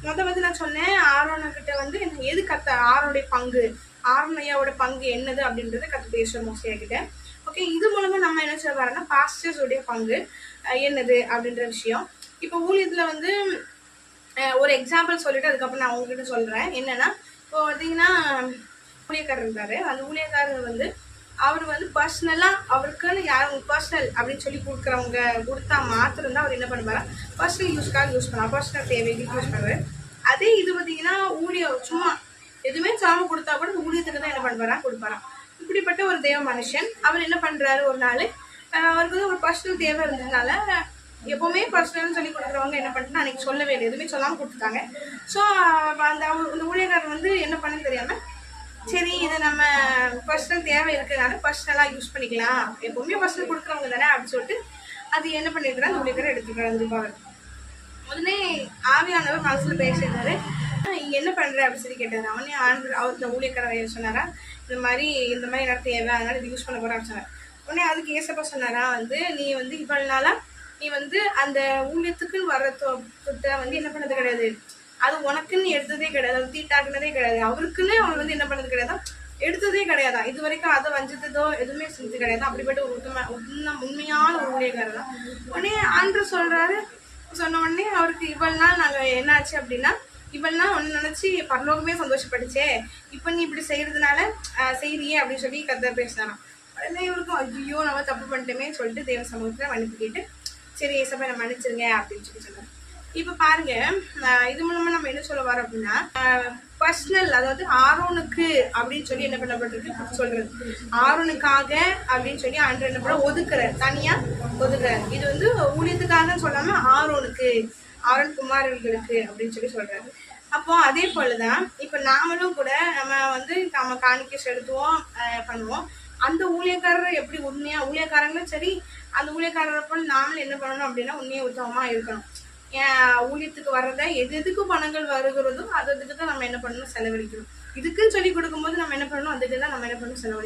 நான் சொன்னேன் ஆரோனக்கிட்ட வந்து எது ஆரோனுடைய பங்கு, ஆரோன் ஐயாவோட பங்கு என்னது அப்படின்றத பேசுவோம் மோஸ்ட்லியா கிட்ட. ஓகே, இது மூலமா நம்ம என்ன சொல்ல வரோம்னா பாஸ்டர்ஸ் உடைய பங்கு என்னது அப்படின்ற விஷயம். இப்போ ஊழியத்துல வந்து ஒரு எக்ஸாம்பிள் சொல்லிட்டு அதுக்கப்புறம் நான் உங்ககிட்ட சொல்றேன். என்னன்னா இப்போ பார்த்தீங்கன்னா ஊழியக்காரர் இருந்தாரு. அந்த ஊழியக்காரர் வந்து அவர் வந்து பர்சனலா அவருக்குன்னு யாரும் பர்சனல் அப்படின்னு சொல்லி கொடுத்தா மாத்திரம் தான் அவர் என்ன பண்ணுவாரா பர்சனல் யூஸ்க்காக யூஸ் பண்ணலாம், பர்சனல் தேவைக்கு யூஸ் பண்ணுவாரு. அதே இது பார்த்தீங்கன்னா சும்மா எதுவுமே சாம கொடுத்தா கூட ஊழியத்துக்கு தான் என்ன பண்ணுவாரா கொடுப்பாராம். இப்படிப்பட்ட ஒரு தேவ மனுஷன் அவர் என்ன பண்றாரு, ஒரு நாள் அவருக்கு வந்து ஒரு பர்சனல் தேவை இருந்ததுனால எப்பவுமே பர்சனல்னு சொல்லி கொடுக்குறவங்க என்ன பண்ணிட்டு அன்னைக்கு சொல்லவே இல்லை, எதுவுமே சொல்லாமல் கொடுத்துட்டாங்க. ஸோ அந்த ஊழியக்காரர் வந்து என்ன பண்ணு தெரியாம சரி இதை நம்ம பர்சனல் தேவை இருக்கிறதுனால பர்சனலாக யூஸ் பண்ணிக்கலாம், எப்பவுமே பர்சனல் கொடுக்குறவங்க தானே அப்படின்னு சொல்லிட்டு அது என்ன பண்ணிருக்கிறா அந்த ஊழியக்காரர் எடுத்துக்கிறாரு. உடனே ஆவியானவர் மனசுல பேசியிருந்தாரு, என்ன பண்ற அப்படின்னு சொல்லி கேட்டாரு. அவனே அவருக்கு ஊழியக்காரர் சொன்னாரா இந்த மாதிரி என்ன தேவை அதனால இது யூஸ் பண்ண போறா அப்படின்னு சொன்னார். உடனே அதுக்கு ஏசப்பா சொன்னாரா வந்து நீ வந்து இவ்வளவு நாளா நீ வந்து அந்த ஊழியத்துக்குன்னு வர்ற தொத்தை வந்து என்ன பண்ணது கிடையாது, அது உனக்குன்னு எடுத்ததே கிடையாது, அது தீட்டாக்குனதே கிடையாது, அவருக்குன்னு அவன் வந்து என்ன பண்ணது கிடையாது, எடுத்ததே கிடையாதா, இது வரைக்கும் அதை வஞ்சதோ எதுவுமே செஞ்சது கிடையாது. அப்படிப்பட்ட ஒரு உண்மையான ஒரு ஊழியக்காரர் தான். உடனே ஆண்டவர் சொல்றாரு, சொன்ன உடனே அவருக்கு இவ்வளவு நாள் நாங்க என்ன ஆச்சு அப்படின்னா இவ்வளவு நாள் ஒன்னு நினைச்சு பரலோகமே சந்தோஷப்பட்டுச்சே, இப்ப நீ இப்படி செய்யறதுனால செய்யறியே அப்படின்னு சொல்லி கர்த்தர் பேசினாராம். உடனே இவருக்கும் ஐயோ நம்ம தப்பு பண்ணிட்டோமே சொல்லிட்டு தேவ சமூகத்துல மன்னிப்பு கேட்டு சரி ஏசப்பா என்ன மன்னிச்சிருங்க அப்படின்னு சொல்லி சொன்னார். இப்ப பாருங்க, இது மூலமா நம்ம என்ன சொல்ல வரோம் அப்படின்னா பர்சனல், அதாவது ஆரோனுக்கு அப்படின்னு சொல்லி என்ன பண்ணப்பட்டிருக்கு சொல்றது, ஆரோனுக்காக அப்படின்னு சொல்லி ஆண்டவர் என்ன பண்ண ஒதுக்குறாரு, தனியா ஒதுக்குறாரு. இது வந்து ஊழியத்துக்காக சொல்லாம ஆரோனுக்கு, ஆரோன் குமாரர்களுக்கு அப்படின்னு சொல்லி சொல்றாரு. அப்போ அதே போலதான் இப்ப நாமளும் கூட நம்ம காணிக்கை செலுத்துவோம் பண்ணுவோம். அந்த ஊழியக்காரர் எப்படி உண்மையா ஊழியக்காரங்களும் சரி, அந்த ஊழியக்காரரை போல நாமளும் என்ன பண்ணணும் அப்படின்னா உண்மையா உத்தமமா இருக்கணும். ஊழியத்துக்கு வர்றத எதுக்கு பணங்கள் வருகிறதோ அதுக்கு தான் நம்ம என்ன பண்ணணும் செலவழிக்கணும். இதுக்குன்னு சொல்லி கொடுக்கும்போது நம்ம என்ன பண்ணணும் அதுக்கு தான் நம்ம என்ன பண்ணணும் செலவழிக்கணும்.